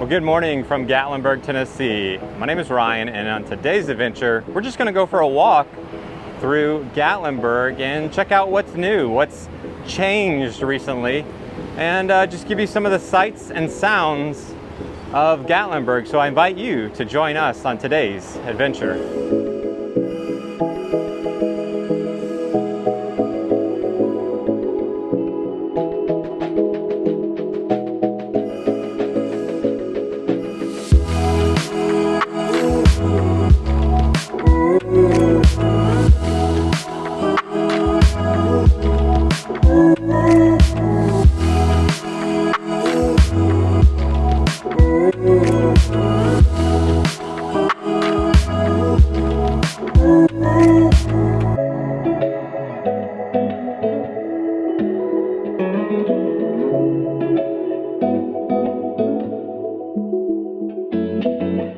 Well, good morning from Gatlinburg, Tennessee. My name is Ryan, and on today's adventure, we're just going to go for a walk through Gatlinburg and check out what's new, what's changed recently, and just give you some of the sights and sounds of Gatlinburg. So I invite you to join us on today's adventure.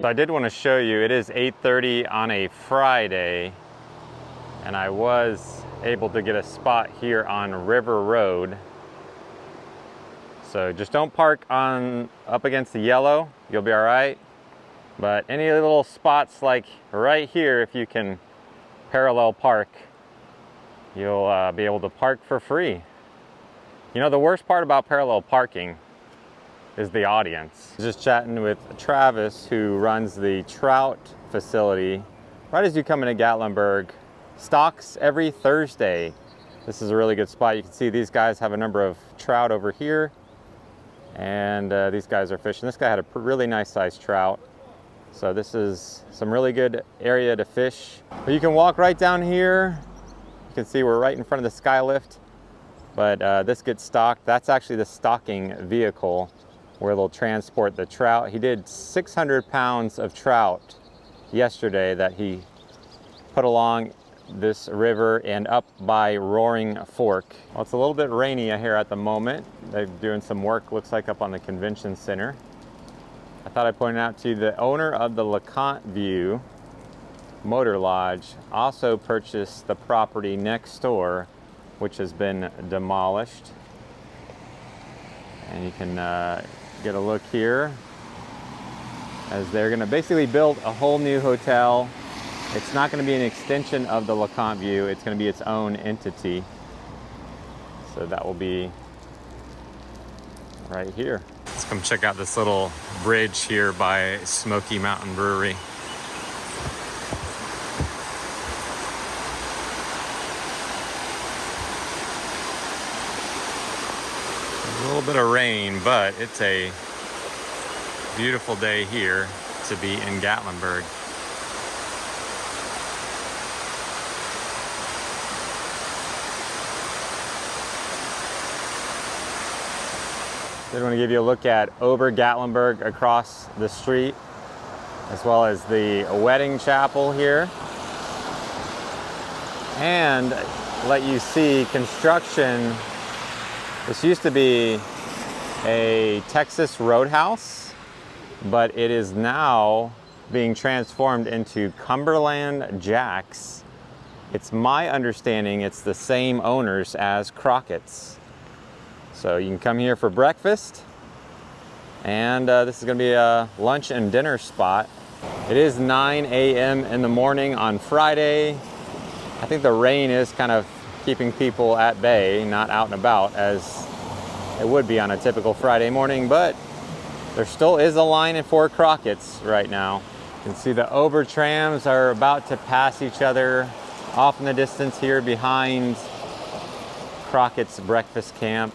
I did want to show you, it is 8:30 on a Friday, and I was able to get a spot here on River Road. So just don't park up against the yellow, you'll be all right. But any little spots like right here, if you can parallel park, you'll be able to park for free. You know, the worst part about parallel parking is the audience. Just chatting with Travis, who runs the Trout facility right as you come into Gatlinburg. Stocks every Thursday. This is a really good spot. You can see these guys have a number of trout over here, and these guys are fishing. This guy had a really nice sized trout. So this is some really good area to fish. But you can walk right down here. You can see we're right in front of the skylift, but this gets stocked. That's actually the stocking vehicle where they'll transport the trout. He did 600 pounds of trout yesterday that he put along this river and up by Roaring Fork. Well, it's a little bit rainy here at the moment. They're doing some work, looks like, up on the convention center. I thought I'd point out to you, the owner of the Leconte View Motor Lodge also purchased the property next door, which has been demolished. And you can get a look here as they're going to basically build a whole new hotel. It's not going to be an extension of the Leconte View, it's going to be its own entity. So that will be right here. Let's come check out this little bridge here by Smoky Mountain Brewery. A little bit of rain, but it's a beautiful day here to be in Gatlinburg. Did want to give you a look at Ober Gatlinburg across the street, as well as the wedding chapel here, and let you see construction. This used to be a Texas Roadhouse, but it is now being transformed into Cumberland Jack's. It's my understanding it's the same owners as Crockett's. So you can come here for breakfast, and this is going to be a lunch and dinner spot. It is 9 a.m. in the morning on Friday. I think the rain is kind of keeping people at bay, not out and about as it would be on a typical Friday morning, but there still is a line for Crockett's right now. You can see the Ober trams are about to pass each other off in the distance here behind Crockett's breakfast camp.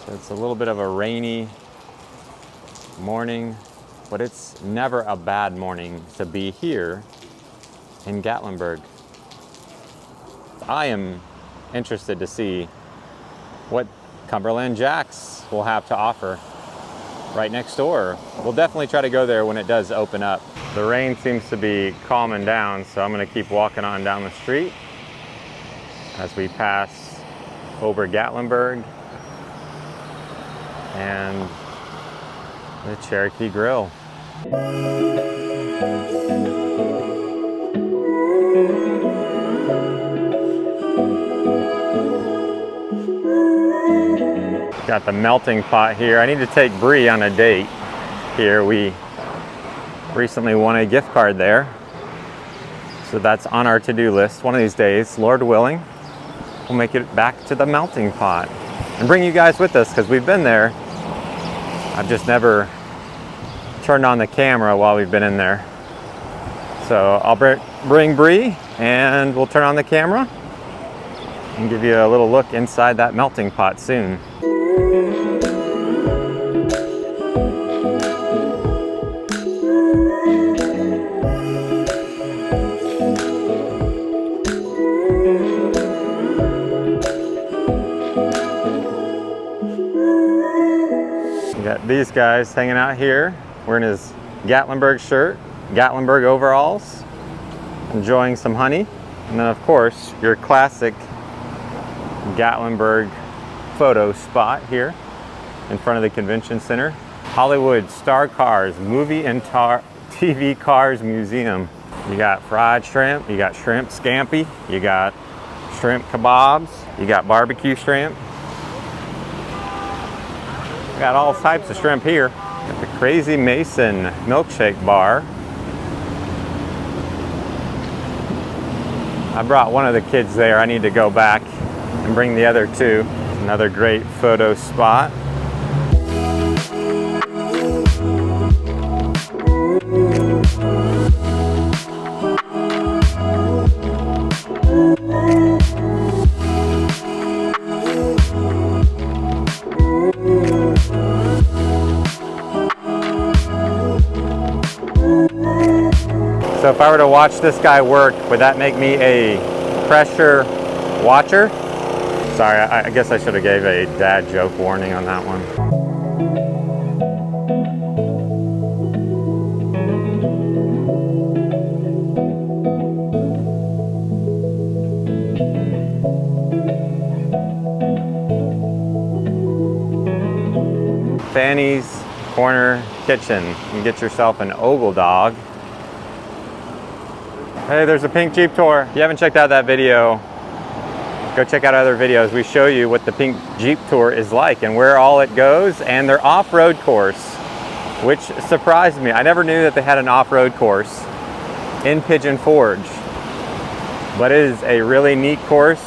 So it's a little bit of a rainy morning, but it's never a bad morning to be here in Gatlinburg. I am interested to see what Cumberland Jack's will have to offer right next door. We'll definitely try to go there when it does open up. The rain seems to be calming down, so I'm going to keep walking on down the street as we pass Ober Gatlinburg and the Cherokee Grill. Got the melting pot here. I need to take Bree on a date here. We recently won a gift card there. So that's on our to-do list. One of these days, Lord willing, we'll make it back to the melting pot and bring you guys with us because we've been there. I've just never turned on the camera while we've been in there. So I'll bring Bree and we'll turn on the camera and give you a little look inside that melting pot soon. Got these guys hanging out here, wearing his Gatlinburg shirt, Gatlinburg overalls, enjoying some honey. And then of course, your classic Gatlinburg photo spot here in front of the convention center. Hollywood Star Cars Movie and TV Cars Museum. You got fried shrimp, you got shrimp scampi, you got shrimp kebabs, you got barbecue shrimp. Got all types of shrimp here. Got the Crazy Mason milkshake bar. I brought one of the kids there. I need to go back and bring the other two. Another great photo spot. So if I were to watch this guy work, would that make me a pressure watcher? Sorry, I guess I should have gave a dad joke warning on that one. Fannie's Corner Kitchen. You can get yourself an ogle dog. Hey, there's a pink Jeep tour. If you haven't checked out that video, go check out other videos. We show you what the pink Jeep tour is like and where all it goes and their off-road course, which surprised me. I never knew that they had an off-road course in Pigeon Forge, but it is a really neat course.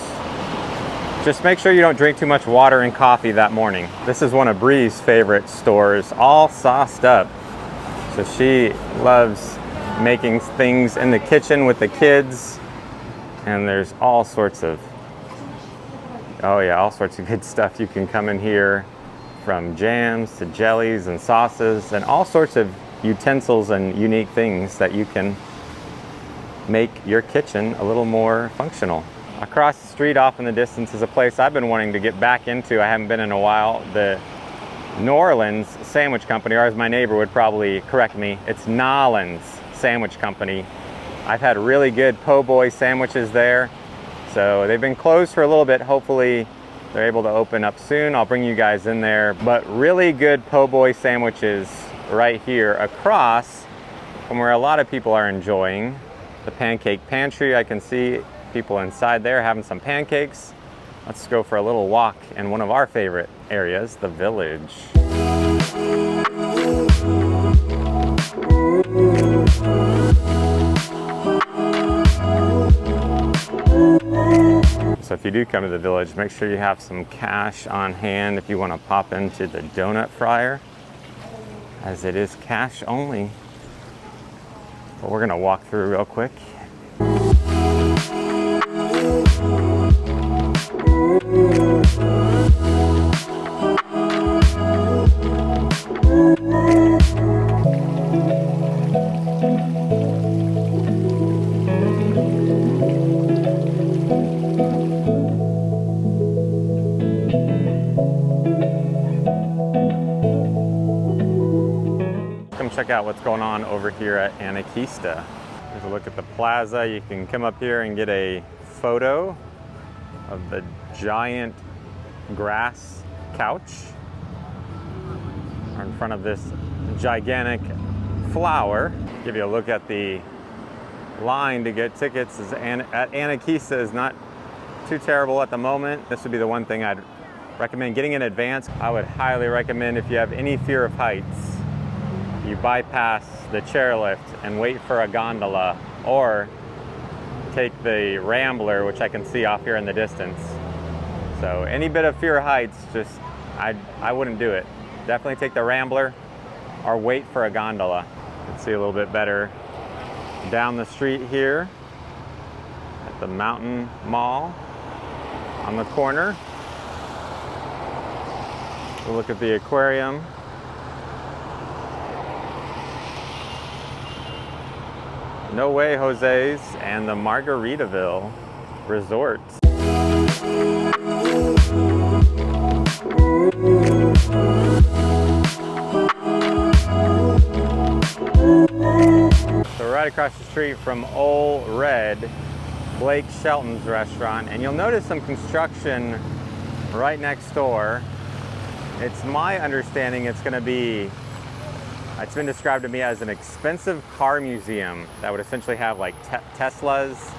Just make sure you don't drink too much water and coffee that morning. This is one of Bree's favorite stores, all sauced up. So she loves making things in the kitchen with the kids, and there's all sorts of all sorts of good stuff. You can come in here, from jams to jellies and sauces and all sorts of utensils and unique things that you can make your kitchen a little more functional. Across the street off in the distance is a place I've been wanting to get back into. I haven't been in a while. The New Orleans Sandwich Company, or as my neighbor would probably correct me, it's Nolans Sandwich Company. I've had really good po' boy sandwiches there. So they've been closed for a little bit. Hopefully they're able to open up soon. I'll bring you guys in there. But really good po' boy sandwiches right here across from where a lot of people are enjoying the Pancake Pantry. I can see people inside there having some pancakes. Let's go for a little walk in one of our favorite areas, the Village. So if you do come to the Village, make sure you have some cash on hand if you want to pop into the Donut Friar, as it is cash only. But we're gonna walk through real quick. Check out what's going on over here at Anakeesta. Here's a look at the plaza. You can come up here and get a photo of the giant grass couch in front of this gigantic flower. Give you a look at the line to get tickets at Anakeesta is not too terrible at the moment. This would be the one thing I'd recommend getting in advance. I would highly recommend, if you have any fear of heights, you bypass the chairlift and wait for a gondola, or take the Rambler, which I can see off here in the distance. So any bit of fear of heights, just I wouldn't do it. Definitely take the Rambler or wait for a gondola. You can see a little bit better down the street here at the Mountain Mall on the corner. We'll look at the aquarium. No Way Jose's and the Margaritaville Resort. So right across the street from Ole Red, Blake Shelton's restaurant, and you'll notice some construction right next door. It's my understanding it's going to be, it's been described to me as an expensive car museum that would essentially have like Teslas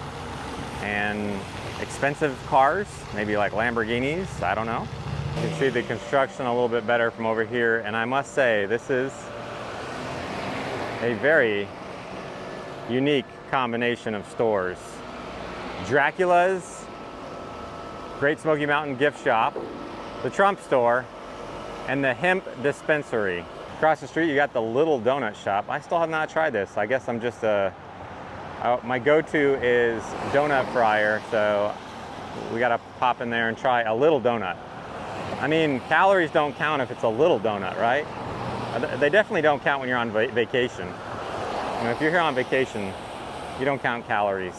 and expensive cars, maybe like Lamborghinis, I don't know. You can see the construction a little bit better from over here, and I must say this is a very unique combination of stores. Dracula's, Great Smoky Mountain gift shop, the Trump store, and the hemp dispensary. Across the street you got the Little Donut shop. I still have not tried this. I guess I'm just my go-to is Donut Friar, so we gotta pop in there and try a little donut. I mean, calories don't count if it's a little donut, right? They definitely don't count when you're on vacation. You know, if you're here on vacation, you don't count calories.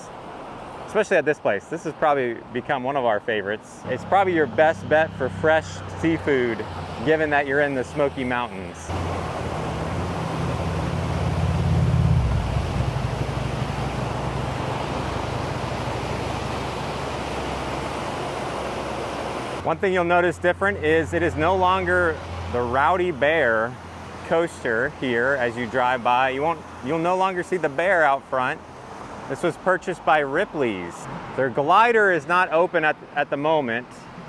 Especially at this place. This has probably become one of our favorites. It's probably your best bet for fresh seafood, given that you're in the Smoky Mountains. One thing you'll notice different is it is no longer the Rowdy Bear coaster here as you drive by. You'll no longer see the bear out front. This was purchased by Ripley's. Their glider is not open at the moment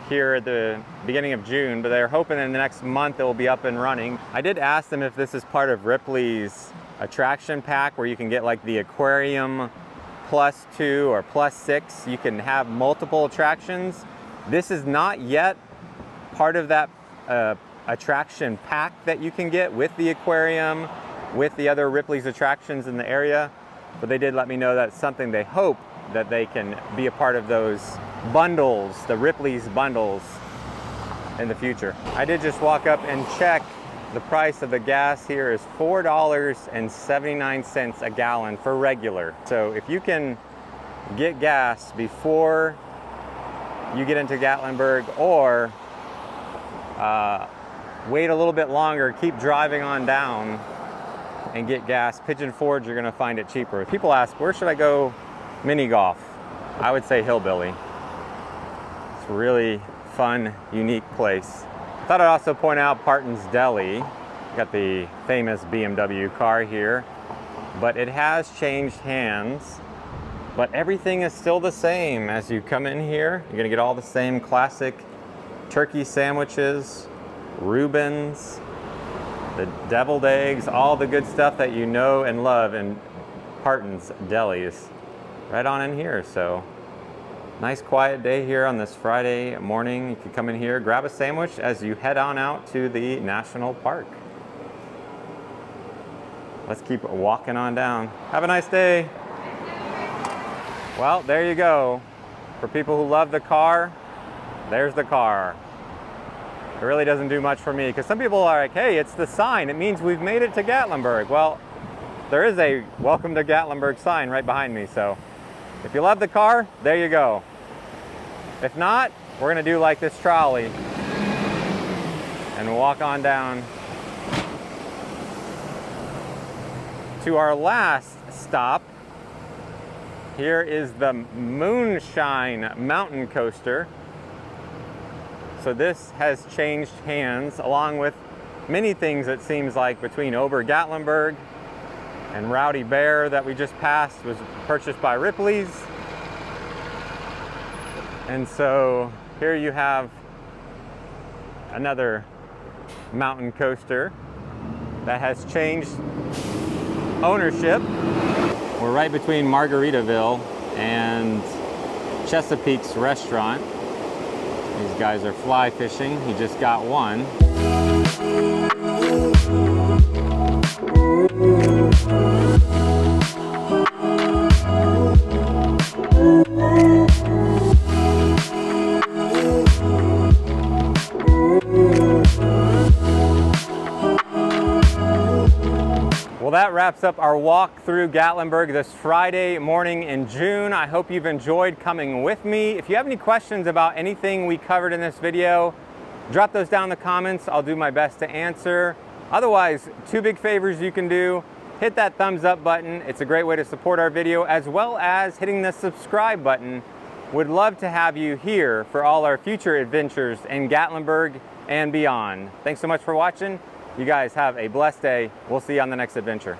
here at the beginning of June, but they're hoping in the next month it will be up and running. I did ask them if this is part of Ripley's attraction pack where you can get like the Aquarium +2 or +6. You can have multiple attractions. This is not yet part of that attraction pack that you can get with the aquarium, with the other Ripley's attractions in the area. But they did let me know that's something they hope that they can be a part of those bundles, the Ripley's bundles in the future. I did just walk up and check the price of the gas here is $4.79 a gallon for regular. So if you can get gas before you get into Gatlinburg, or wait a little bit longer, keep driving on down and get gas, Pigeon Forge, you're gonna find it cheaper. People ask, where should I go mini golf? I would say Hillbilly. It's a really fun, unique place. I thought I'd also point out Parton's Deli. Got the famous BMW car here, but it has changed hands. But everything is still the same. As you come in here, you're gonna get all the same classic turkey sandwiches, Reubens, the deviled eggs, all the good stuff that you know and love in Parton's Deli is right on in here. So nice quiet day here on this Friday morning. You can come in here, grab a sandwich as you head on out to the national park. Let's keep walking on down. Have a nice day. Well, there you go. For people who love the car, there's the car. It really doesn't do much for me, because some people are like, hey, it's the sign. It means we've made it to Gatlinburg. Well, there is a welcome to Gatlinburg sign right behind me. So if you love the car, there you go. If not, we're gonna do like this trolley and walk on down to our last stop. Here is the Moonshine mountain coaster. So this has changed hands along with many things, it seems like, between Ober Gatlinburg and Rowdy Bear that we just passed was purchased by Ripley's. And so here you have another mountain coaster that has changed ownership. We're right between Margaritaville and Chesapeake's restaurant. These guys are fly fishing. He just got one. Well, that wraps up our walk through Gatlinburg this Friday morning in June. I hope you've enjoyed coming with me. If you have any questions about anything we covered in this video, drop those down in the comments. I'll do my best to answer. Otherwise, two big favors you can do. Hit that thumbs up button. It's a great way to support our video, as well as hitting the subscribe button. Would love to have you here for all our future adventures in Gatlinburg and beyond. Thanks so much for watching. You guys have a blessed day. We'll see you on the next adventure.